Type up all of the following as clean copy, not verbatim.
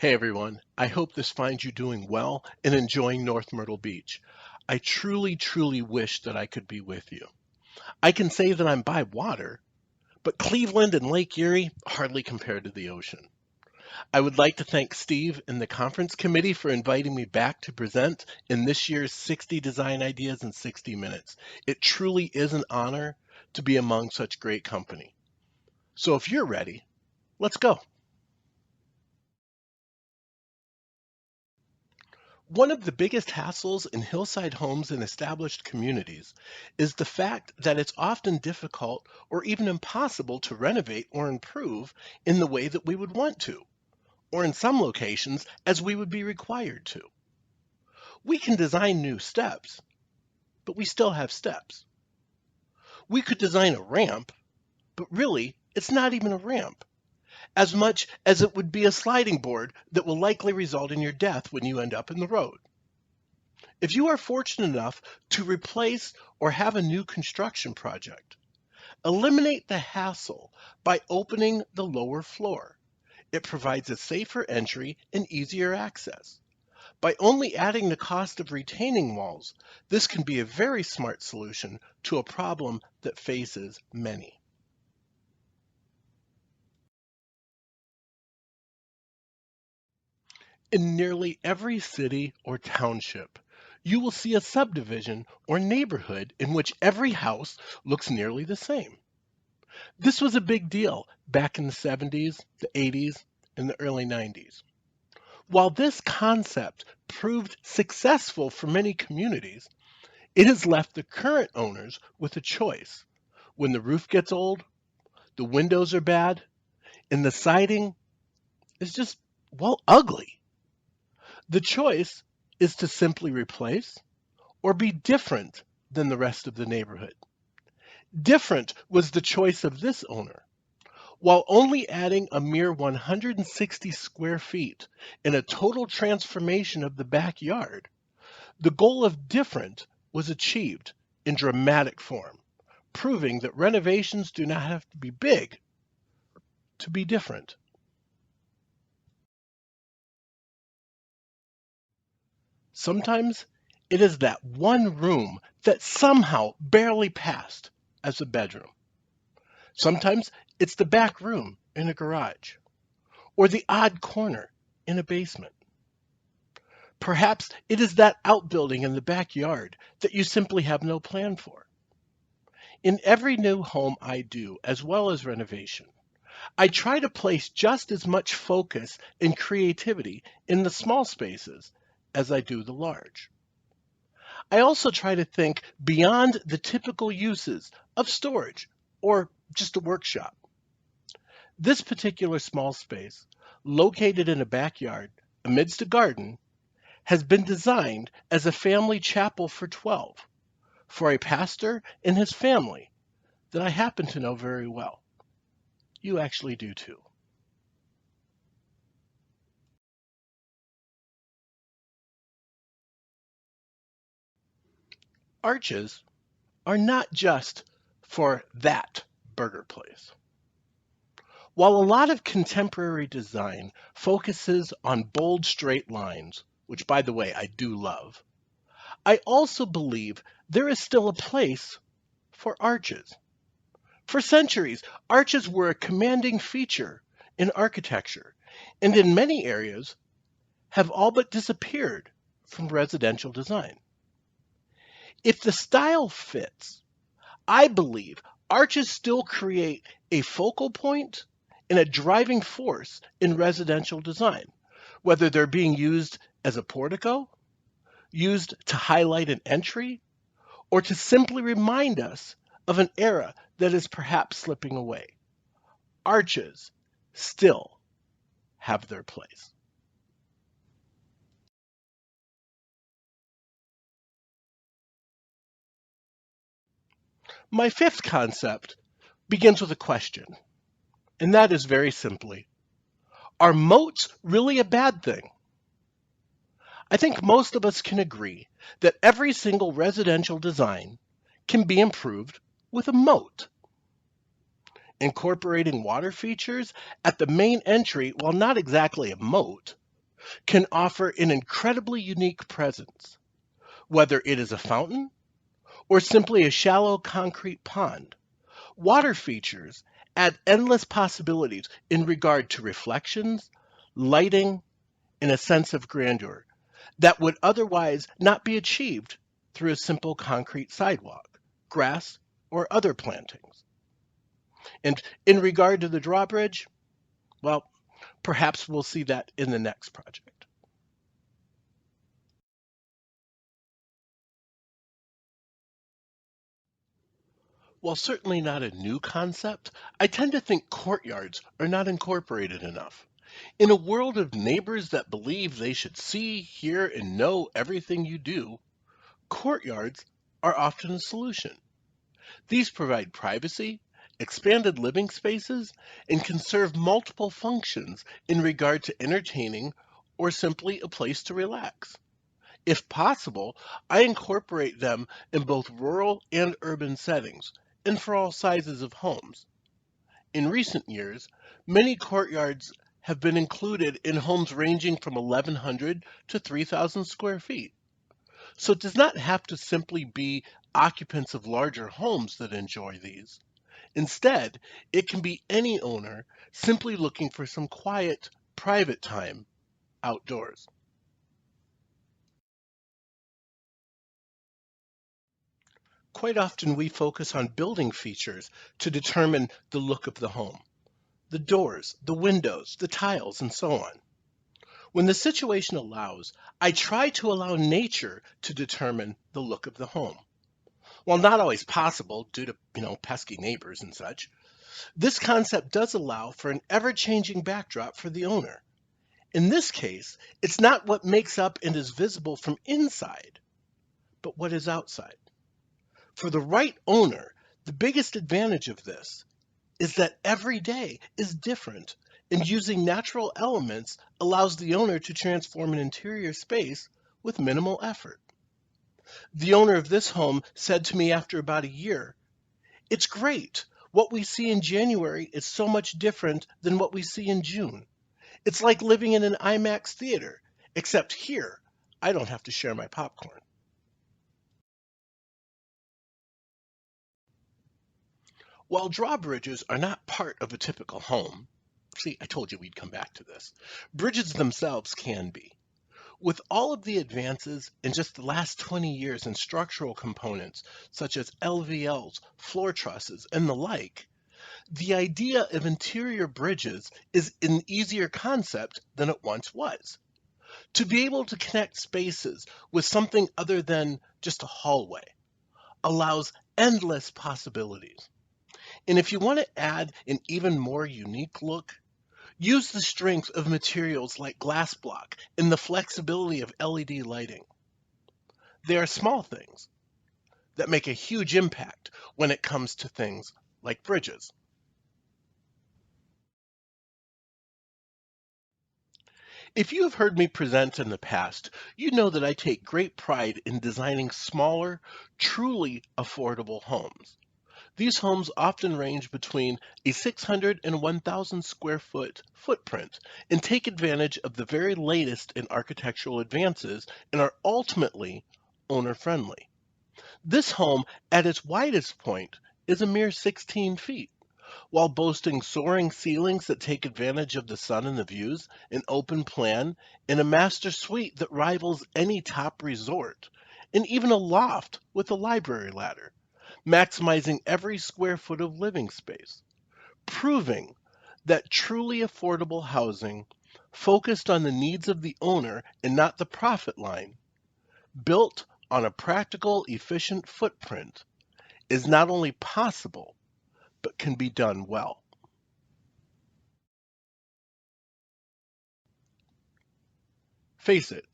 Hey everyone, I hope this finds you doing well and enjoying North Myrtle Beach. I truly wish that I could be with you. I can say that I'm by water, but Cleveland and Lake Erie hardly compare to the ocean. I would like to thank Steve and the conference committee for inviting me back to present in this year's 60 Design Ideas in 60 Minutes. It truly is an honor to be among such great company. So if you're ready, let's go. One of the biggest hassles in hillside homes in established communities is the fact that it's often difficult or even impossible to renovate or improve in the way that we would want to, or in some locations as we would be required to. We can design new steps, but we still have steps. We could design a ramp, but really it's not even a ramp, as much as it would be a sliding board that will likely result in your death when you end up in the road. If you are fortunate enough to replace or have a new construction project, eliminate the hassle by opening the lower floor. It provides a safer entry and easier access. By only adding the cost of retaining walls, this can be a very smart solution to a problem that faces many. In nearly every city or township, you will see a subdivision or neighborhood in which every house looks nearly the same. This was a big deal back in the 70s, the 80s, and the early 90s. While this concept proved successful for many communities, it has left the current owners with a choice. When the roof gets old, the windows are bad, and the siding is just, well, ugly. The choice is to simply replace or be different than the rest of the neighborhood. Different was the choice of this owner. While only adding a mere 160 square feet in a total transformation of the backyard, the goal of different was achieved in dramatic form, proving that renovations do not have to be big to be different. Sometimes it is that one room that somehow barely passed as a bedroom. Sometimes it's the back room in a garage, or the odd corner in a basement. Perhaps it is that outbuilding in the backyard that you simply have no plan for. In every new home I do, as well as renovation, I try to place just as much focus and creativity in the small spaces as I do the large. I also try to think beyond the typical uses of storage or just a workshop. This particular small space, located in a backyard amidst a garden, has been designed as a family chapel for 12 for a pastor and his family that I happen to know very well. You actually do too. Arches are not just for that burger place. While a lot of contemporary design focuses on bold straight lines, which by the way I do love, I also believe there is still a place for arches. For centuries, arches were a commanding feature in architecture, and in many areas have all but disappeared from residential design. If the style fits, I believe arches still create a focal point and a driving force in residential design, whether they're being used as a portico, used to highlight an entry, or to simply remind us of an era that is perhaps slipping away. Arches still have their place. My fifth concept begins with a question, and that is very simply, are moats really a bad thing? I think most of us can agree that every single residential design can be improved with a moat. Incorporating water features at the main entry, while not exactly a moat, can offer an incredibly unique presence, whether it is a fountain or simply a shallow concrete pond. Water features add endless possibilities in regard to reflections, lighting, and a sense of grandeur that would otherwise not be achieved through a simple concrete sidewalk, grass, or other plantings. And in regard to the drawbridge, well, perhaps we'll see that in the next project. While certainly not a new concept, I tend to think courtyards are not incorporated enough. In a world of neighbors that believe they should see, hear, and know everything you do, courtyards are often a solution. These provide privacy, expanded living spaces, and can serve multiple functions in regard to entertaining or simply a place to relax. If possible, I incorporate them in both rural and urban settings, and for all sizes of homes. In recent years, many courtyards have been included in homes ranging from 1,100 to 3,000 square feet. So it does not have to simply be occupants of larger homes that enjoy these. Instead, it can be any owner simply looking for some quiet, private time outdoors. Quite often we focus on building features to determine the look of the home, the doors, the windows, the tiles, and so on. When the situation allows, I try to allow nature to determine the look of the home. While not always possible due to, pesky neighbors and such, this concept does allow for an ever-changing backdrop for the owner. In this case, it's not what makes up and is visible from inside, but what is outside. For the right owner, the biggest advantage of this is that every day is different, and using natural elements allows the owner to transform an interior space with minimal effort. The owner of this home said to me after about a year, "It's great. What we see in January is so much different than what we see in June. It's like living in an IMAX theater, except here, I don't have to share my popcorn." While drawbridges are not part of a typical home, see, I told you we'd come back to this, bridges themselves can be. With all of the advances in just the last 20 years in structural components, such as LVLs, floor trusses, and the like, the idea of interior bridges is an easier concept than it once was. To be able to connect spaces with something other than just a hallway allows endless possibilities. And if you want to add an even more unique look, use the strength of materials like glass block and the flexibility of LED lighting. They are small things that make a huge impact when it comes to things like bridges. If you have heard me present in the past, you know that I take great pride in designing smaller, truly affordable homes. These homes often range between a 600 and 1,000 square foot footprint and take advantage of the very latest in architectural advances and are ultimately owner friendly. This home, at its widest point, is a mere 16 feet, while boasting soaring ceilings that take advantage of the sun and the views, an open plan, and a master suite that rivals any top resort, and even a loft with a library ladder, maximizing every square foot of living space, proving that truly affordable housing, focused on the needs of the owner and not the profit line, built on a practical, efficient footprint, is not only possible, but can be done well. Face it,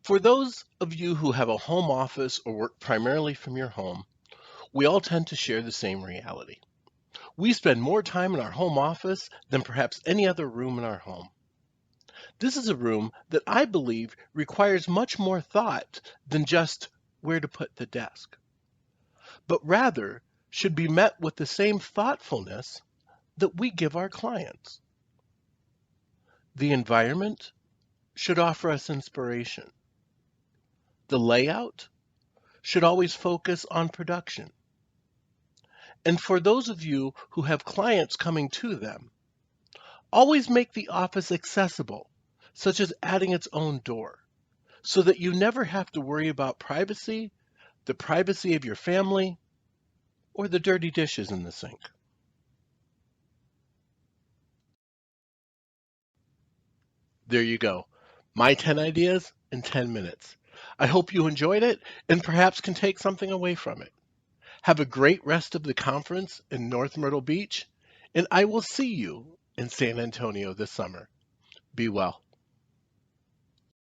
for those of you who have a home office or work primarily from your home, we all tend to share the same reality. We spend more time in our home office than perhaps any other room in our home. This is a room that I believe requires much more thought than just where to put the desk, but rather should be met with the same thoughtfulness that we give our clients. The environment should offer us inspiration. The layout should always focus on production. And for those of you who have clients coming to them, always make the office accessible, such as adding its own door, so that you never have to worry about privacy, the privacy of your family, or the dirty dishes in the sink. There you go. My 10 ideas in 10 minutes. I hope you enjoyed it and perhaps can take something away from it. Have a great rest of the conference in North Myrtle Beach, and I will see you in San Antonio this summer. Be well.